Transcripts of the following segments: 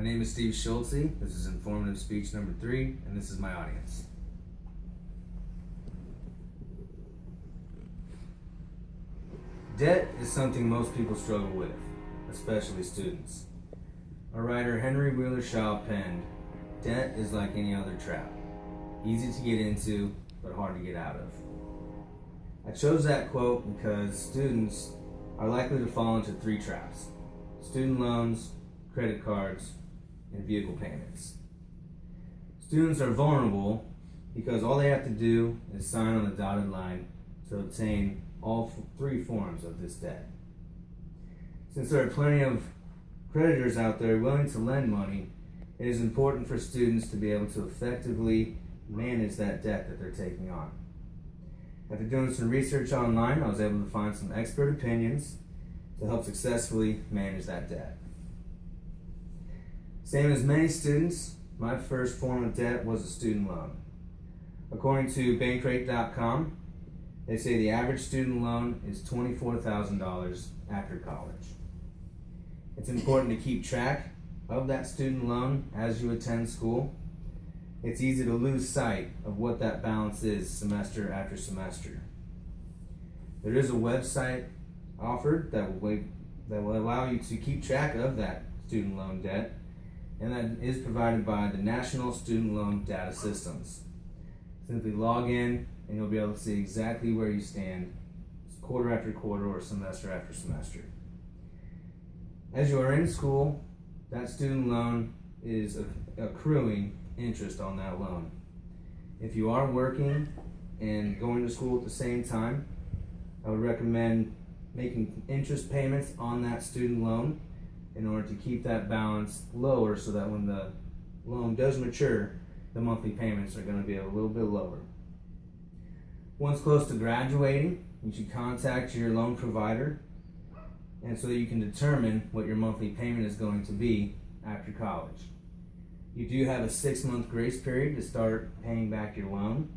name is Steve Schultze. This is informative speech number 3, and this is my audience. Debt is something most people struggle with, especially students. Our writer Henry Wheeler Shaw penned, "Debt is like any other trap, easy to get into, but hard to get out of." I chose that quote because students are likely to fall into 3 traps: student loans, credit cards, and vehicle payments. Students are vulnerable because all they have to do is sign on the dotted line to obtain all 3 forms of this debt. Since there are plenty of creditors out there willing to lend money, it is important for students to be able to effectively manage that debt that they're taking on. After doing some research online, I was able to find some expert opinions to help successfully manage that debt. Same as many students, my first form of debt was a student loan. According to bankrate.com, they say the average student loan is $24,000 after college. It's important to keep track of that student loan as you attend school. It's easy to lose sight of what that balance is semester after semester. There is a website offered that will allow you to keep track of that student loan debt, and that is provided by the National Student Loan Data Systems. Simply log in and you'll be able to see exactly where you stand quarter after quarter or semester after semester. As you are in school, that student loan is accruing interest on that loan. If you are working and going to school at the same time, I would recommend making interest payments on that student loan in order to keep that balance lower so that when the loan does mature, the monthly payments are going to be a little bit lower. Once close to graduating, you should contact your loan provider and so that you can determine what your monthly payment is going to be after college. You do have a 6-month grace period to start paying back your loan.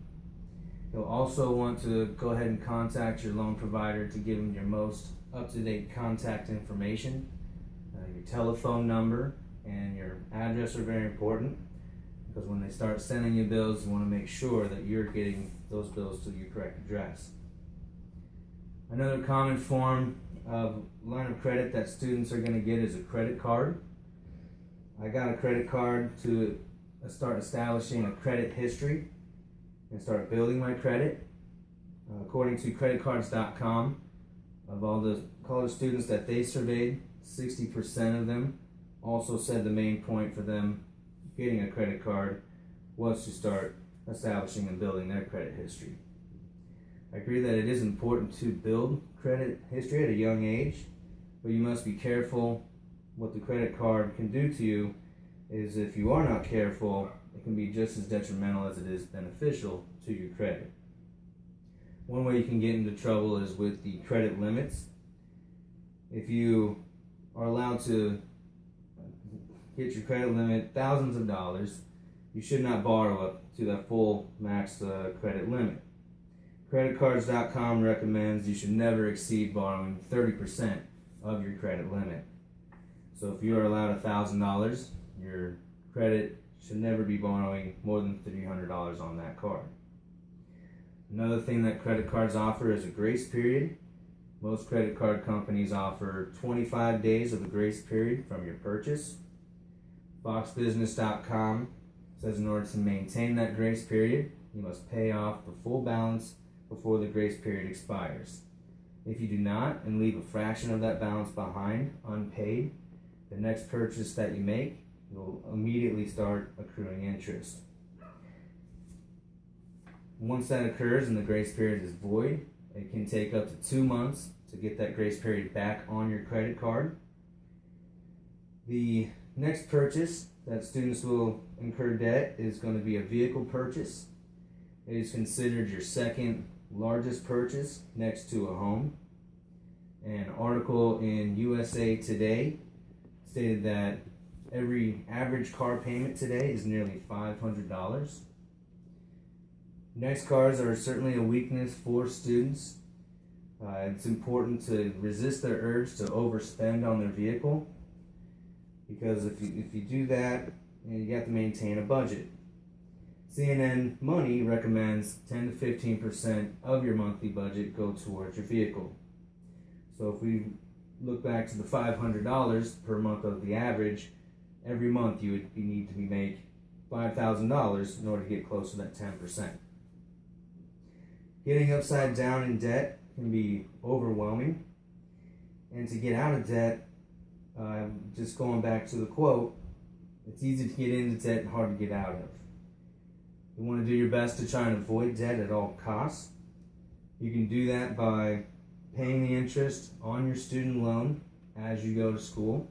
You'll also want to go ahead and contact your loan provider to give them your most up-to-date contact information. Your telephone number and your address are very important because when they start sending you bills, you want to make sure that you're getting those bills to your correct address. Another common form of line of credit that students are going to get is a credit card. I got a credit card to start establishing a credit history and start building my credit. According to creditcards.com, of all the college students that they surveyed, 60% of them also said the main point for them getting a credit card was to start establishing and building their credit history. I agree that it is important to build credit history at a young age, but you must be careful. What the credit card can do to you is if you are not careful, it can be just as detrimental as it is beneficial to your credit. One way you can get into trouble is with the credit limits. If you are allowed to get your credit limit thousands of dollars, you should not borrow up to that full max credit limit. Creditcards.com recommends you should never exceed borrowing 30% of your credit limit. So if you are allowed $1,000, your credit should never be borrowing more than $300 on that card. Another thing that credit cards offer is a grace period. Most credit card companies offer 25 days of a grace period from your purchase. FoxBusiness.com says in order to maintain that grace period, you must pay off the full balance before the grace period expires. If you do not and leave a fraction of that balance behind unpaid, the next purchase that you make will immediately start accruing interest. Once that occurs and the grace period is void, it can take up to 2 months to get that grace period back on your credit card. The next purchase that students will incur debt is going to be a vehicle purchase. It is considered your second largest purchase next to a home. An article in USA Today stated that every average car payment today is nearly $500. Next cars are certainly a weakness for students. It's important to resist their urge to overspend on their vehicle. because if you do that, you have to maintain a budget. CNN Money recommends 10 to 15% of your monthly budget go towards your vehicle. So if we look back to the $500 per month of the average, every month you need to make $5,000 in order to get close to that 10%. Getting upside down in debt can be overwhelming, and to get out of debt, just going back to the quote, it's easy to get into debt and hard to get out of. You want to do your best to try and avoid debt at all costs. You can do that by paying the interest on your student loan as you go to school.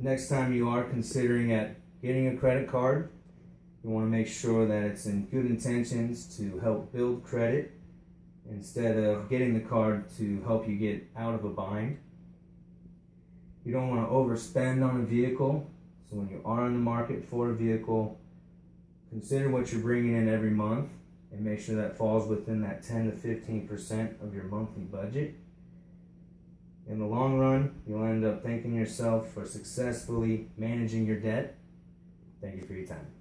Next time you are considering getting a credit card, you want to make sure that it's in good intentions to help build credit instead of getting the card to help you get out of a bind. You don't want to overspend on a vehicle, so when you are on the market for a vehicle, consider what you're bringing in every month and make sure that falls within that 10 to 15% of your monthly budget. In the long run, you'll end up thanking yourself for successfully managing your debt. Thank you for your time.